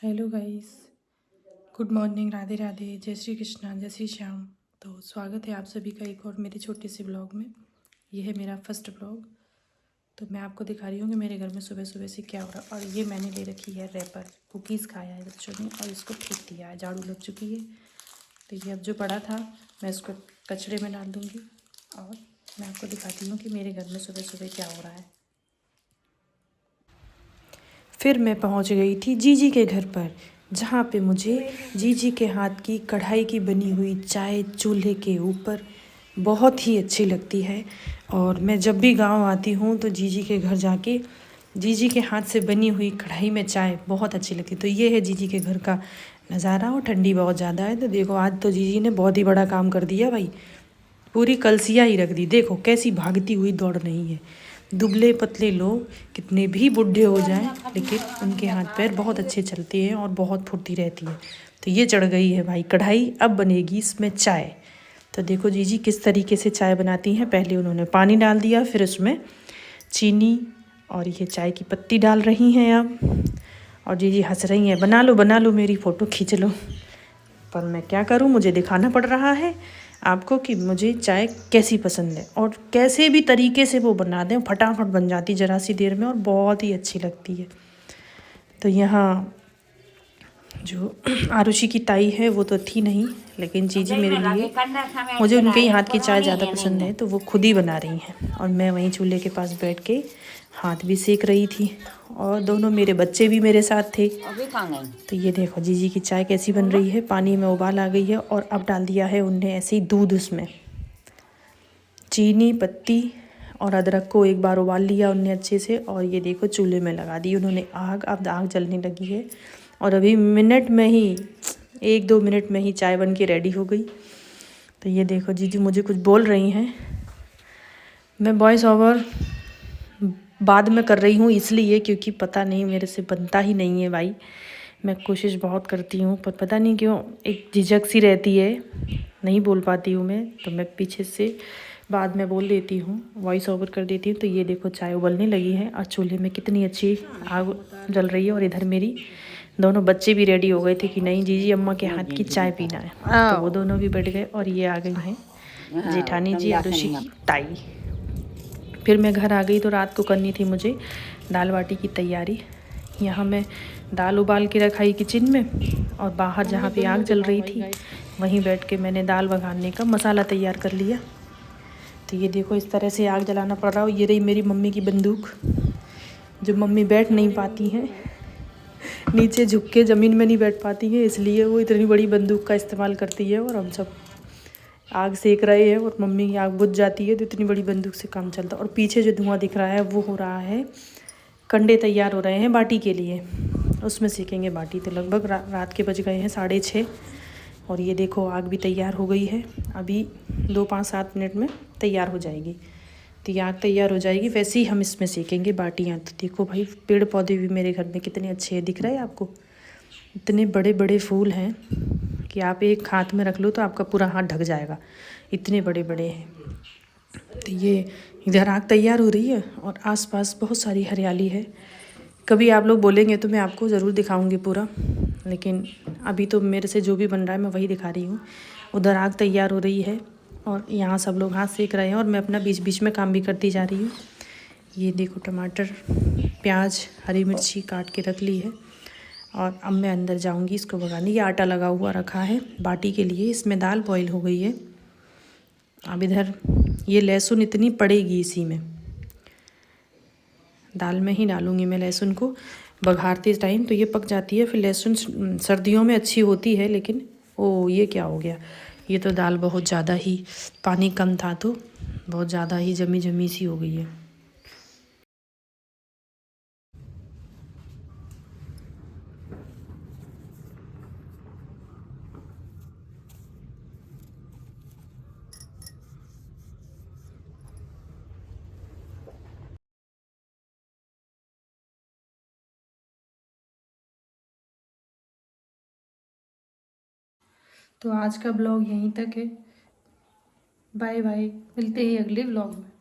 Hello guys, good morning, Radhe Radhe, जय श्री कृष्णा, जय श्री श्याम। तो स्वागत है आप सभी का एक और मेरे छोटे से ब्लॉग में। ये है मेरा फर्स्ट ब्लॉग। तो मैं आपको दिखा रही हूँ कि मेरे घर में सुबह सुबह से क्या हो रहा है। और ये मैंने ले रखी है रैपर, कुकीज़ खाया है बच्चों ने और इसको फेंक दिया है, झाड़ू लग चुकी है। तो ये अब जो पड़ा था मैं इसको कचरे में डाल दूँगी। और मैं आपको दिखाती हूँ कि मेरे घर में सुबह सुबह क्या हो रहा है। फिर मैं पहुंच गई थी जीजी के घर पर, जहाँ पे मुझे जीजी के हाथ की कढ़ाई की बनी हुई चाय चूल्हे के ऊपर बहुत ही अच्छी लगती है। और मैं जब भी गांव आती हूँ तो जीजी के घर जाके जीजी के हाथ से बनी हुई कढ़ाई में चाय बहुत अच्छी लगती है। तो ये है जीजी के घर का नज़ारा। और ठंडी बहुत ज़्यादा है, तो देखो आज तो जीजी ने बहुत ही बड़ा काम कर दिया भाई। पूरी कलसिया ही रख दी, देखो कैसी भागती हुई दौड़ रही है। दुबले पतले लोग कितने भी बूढ़े हो जाएं लेकिन उनके हाथ पैर बहुत अच्छे चलते हैं और बहुत फुर्ती रहती है। तो ये चढ़ गई है भाई कढ़ाई, अब बनेगी इसमें चाय। तो देखो जीजी किस तरीके से चाय बनाती हैं। पहले उन्होंने पानी डाल दिया, फिर उसमें चीनी और ये चाय की पत्ती डाल रही हैं अब। और जीजी हंस रही हैं, बना लो मेरी फ़ोटो खींच लो। पर मैं क्या करूं, मुझे दिखाना पड़ रहा है आपको कि मुझे चाय कैसी पसंद है। और कैसे भी तरीके से वो बना दें, फटाफट बन जाती ज़रा सी देर में और बहुत ही अच्छी लगती है। तो यहाँ जो आरुषि की ताई है वो तो थी नहीं, लेकिन जीजी मेरे लिए, मुझे उनके ही हाथ की चाय ज़्यादा पसंद है तो वो खुद ही बना रही हैं। और मैं वहीं चूल्हे के पास बैठ के हाथ भी सेक रही थी और दोनों मेरे बच्चे भी मेरे साथ थे। तो ये देखो जीजी की चाय कैसी बन रही है। पानी में उबाल आ गई है और अब डाल दिया है उनने ऐसे ही दूध, उसमें चीनी पत्ती और अदरक को एक बार उबाल लिया उनने अच्छे से। और ये देखो चूल्हे में लगा दी उन्होंने आग, अब आग जलने लगी है। और अभी मिनट में ही, 1-2 मिनट में ही चाय बन के रेडी हो गई। तो ये देखो जीजी मुझे कुछ बोल रही हैं। मैं वॉइस ओवर बाद में कर रही हूँ इसलिए क्योंकि पता नहीं मेरे से बनता ही नहीं है भाई। मैं कोशिश बहुत करती हूँ पर पता नहीं क्यों एक झिझक सी रहती है, नहीं बोल पाती हूँ मैं। तो मैं पीछे से बाद में बोल देती हूँ, वॉइस ओवर कर देती हूँ। तो ये देखो चाय उबलने लगी है और चूल्हे में कितनी अच्छी आग जल रही है। और इधर मेरी दोनों बच्चे भी रेडी हो गए थे कि नहीं जीजी अम्मा के हाथ की चाय पीना है। तो वो दोनों भी बैठ गए। और ये आ गई हैं जेठानी जी, आरुषि की ताई। फिर मैं घर आ गई तो रात को करनी थी मुझे दाल बाटी की तैयारी। यहाँ मैं दाल उबाल के रखाई किचन में और बाहर जहाँ पे आग जल रही थी वहीं बैठ के मैंने दाल बघारने का मसाला तैयार कर लिया। तो ये देखो इस तरह से आग जलाना पड़ रहा हो। ये रही मेरी मम्मी की बंदूक, जो मम्मी बैठ नहीं पाती हैं, नीचे झुक के ज़मीन में नहीं बैठ पाती हैं, इसलिए वो इतनी बड़ी बंदूक का इस्तेमाल करती है। और हम सब आग सेक रहे हैं और मम्मी की आग बुझ जाती है तो इतनी बड़ी बंदूक से काम चलता है। और पीछे जो धुआं दिख रहा है वो हो रहा है, कंडे तैयार हो रहे हैं बाटी के लिए, उसमें सेकेंगे बाटी। तो लगभग रात के बज गए हैं 6:30 और ये देखो आग भी तैयार हो गई है। अभी 2-5-7 मिनट में तैयार हो जाएगी। तो ये आग तैयार हो जाएगी, वैसे ही हम इसमें सेकेंगे बाटियाँ। तो देखो भाई पेड़ पौधे भी मेरे घर में कितने अच्छे हैं, दिख रहे हैं आपको। इतने बड़े बड़े फूल हैं कि आप एक हाथ में रख लो तो आपका पूरा हाथ ढक जाएगा, इतने बड़े बड़े हैं। तो ये इधर आग तैयार हो रही है और आसपास बहुत सारी हरियाली है। कभी आप लोग बोलेंगे तो मैं आपको ज़रूर दिखाऊंगी पूरा, लेकिन अभी तो मेरे से जो भी बन रहा है मैं वही दिखा रही हूँ। उधर आग तैयार हो रही है और यहाँ सब लोग हाथ सेक रहे हैं और मैं अपना बीच बीच में काम भी करती जा रही हूँ। ये देखो टमाटर, प्याज, हरी मिर्ची काट के रख ली है। और अब मैं अंदर जाऊंगी इसको भगाने। ये आटा लगा हुआ रखा है बाटी के लिए, इसमें दाल बॉईल हो गई है। अब इधर ये लहसुन इतनी पड़ेगी इसी में, दाल में ही डालूंगी मैं लहसुन को बघारते टाइम, तो ये पक जाती है। फिर लहसुन सर्दियों में अच्छी होती है, लेकिन ओ ये क्या हो गया, ये तो दाल बहुत ज़्यादा ही, पानी कम था तो बहुत ज़्यादा ही जमी जमी सी हो गई है। तो आज का ब्लॉग यहीं तक है। बाय बाय, मिलते हैं अगले ब्लॉग में।